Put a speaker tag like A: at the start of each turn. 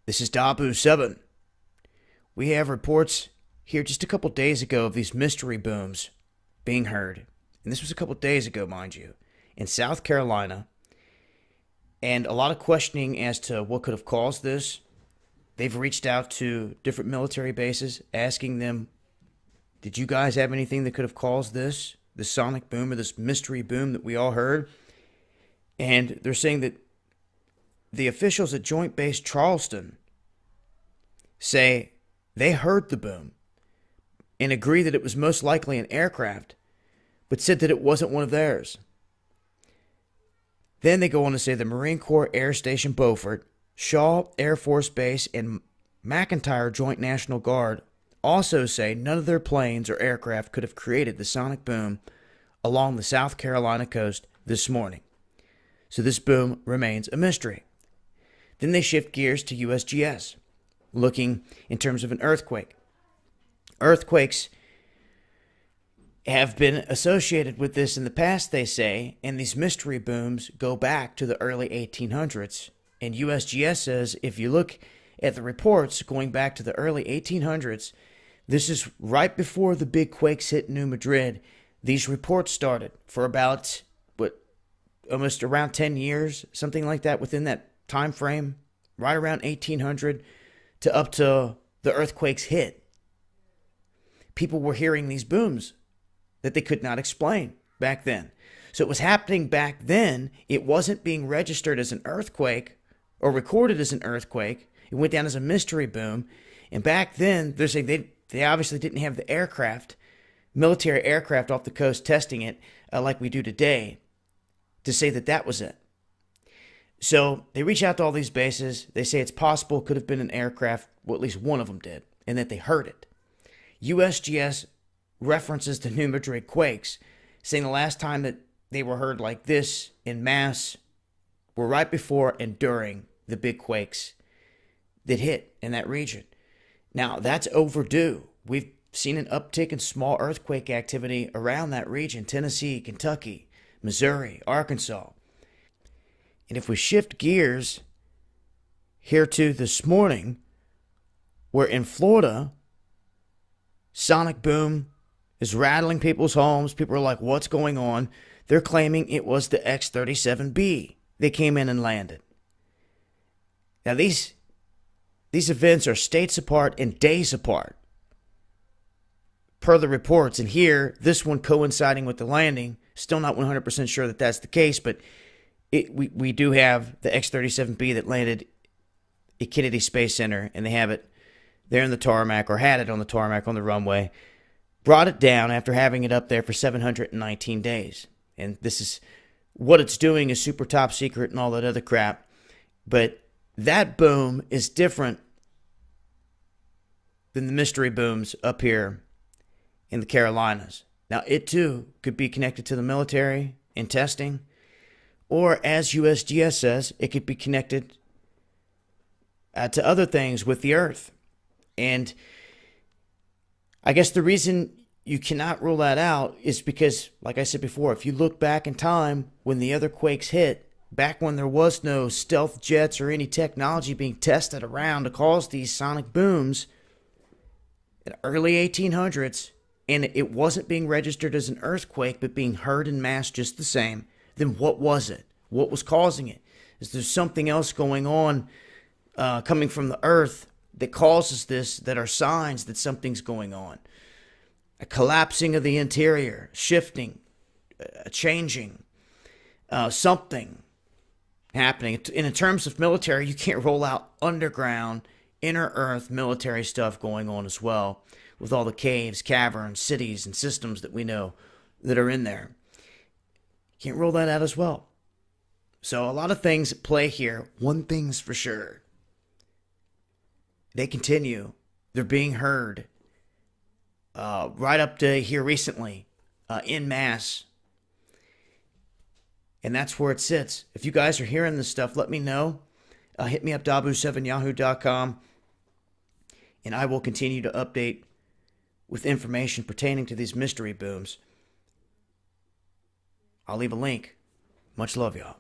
A: This is Dabu7. We have reports here just a couple days ago of these mystery booms being heard. And this was a couple days ago, mind you, in South Carolina. And a lot of questioning as to what could have caused this. They've reached out to different military bases asking them, did you guys have anything that could have caused this sonic boom or this mystery boom that we all heard? And they're saying that the officials at Joint Base Charleston say they heard the boom and agree that it was most likely an aircraft, but said that it wasn't one of theirs. Then they go on to say the Marine Corps Air Station Beaufort, Shaw Air Force Base, and McIntyre Joint National Guard also say none of their planes or aircraft could have created the sonic boom along the South Carolina coast this morning. So this boom remains a mystery. Then they shift gears to USGS, looking in terms of an earthquake. Earthquakes have been associated with this in the past, they say, and these mystery booms go back to the early 1800s. And USGS says if you look at the reports going back to the early 1800s, this is right before the big quakes hit New Madrid. These reports started for about, almost around 10 years, something like that, within that time frame, right around 1800 to up to the earthquakes hit. People were hearing these booms that they could not explain back then. So it was happening back then. It wasn't being registered as an earthquake or recorded as an earthquake. It went down as a mystery boom. And back then, they're saying they obviously didn't have the aircraft, military aircraft off the coast testing it like we do today to say that that was it. So they reach out to all these bases. They say it's possible it could have been an aircraft. Well, at least one of them did, and that they heard it. USGS references the New Madrid quakes, saying the last time that they were heard like this in mass were right before and during the big quakes that hit in that region. Now, that's overdue. We've seen an uptick in small earthquake activity around that region: Tennessee, Kentucky, Missouri, Arkansas. And if we shift gears here to this morning, where in Florida, sonic boom is rattling people's homes. People are like, what's going on? They're claiming it was the X37B that came in and landed. Now, these events are states apart and days apart, per the reports. And here, this one coinciding with the landing, still not 100% sure that that's the case, but we do have the X37B that landed at Kennedy Space Center, and they have it there in the tarmac, or had it on the tarmac on the runway, brought it down after having it up there for 719 days. And this is what it's doing is super top secret and all that other crap. But that boom is different than the mystery booms up here in the Carolinas. Now, it too could be connected to the military in testing, or as USGS says, it could be connected to other things with the Earth. And I guess the reason you cannot rule that out is because, like I said before, if you look back in time when the other quakes hit, back when there was no stealth jets or any technology being tested around to cause these sonic booms in the early 1800s, and it wasn't being registered as an earthquake but being heard in mass just the same, then what was it? What was causing it? Is there something else going on coming from the Earth that causes this, that are signs that something's going on? A collapsing of the interior, shifting, changing, something happening. And in terms of military, you can't roll out underground, inner Earth military stuff going on as well, with all the caves, caverns, cities, and systems that we know that are in there. Can't rule that out as well. So a lot of things at play here. One thing's for sure: they continue. They're being heard right up to here recently in mass. And that's where it sits. If you guys are hearing this stuff, let me know. Hit me up, dabu7yahoo.com, and I will continue to update with information pertaining to these mystery booms. I'll leave a link. Much love, y'all.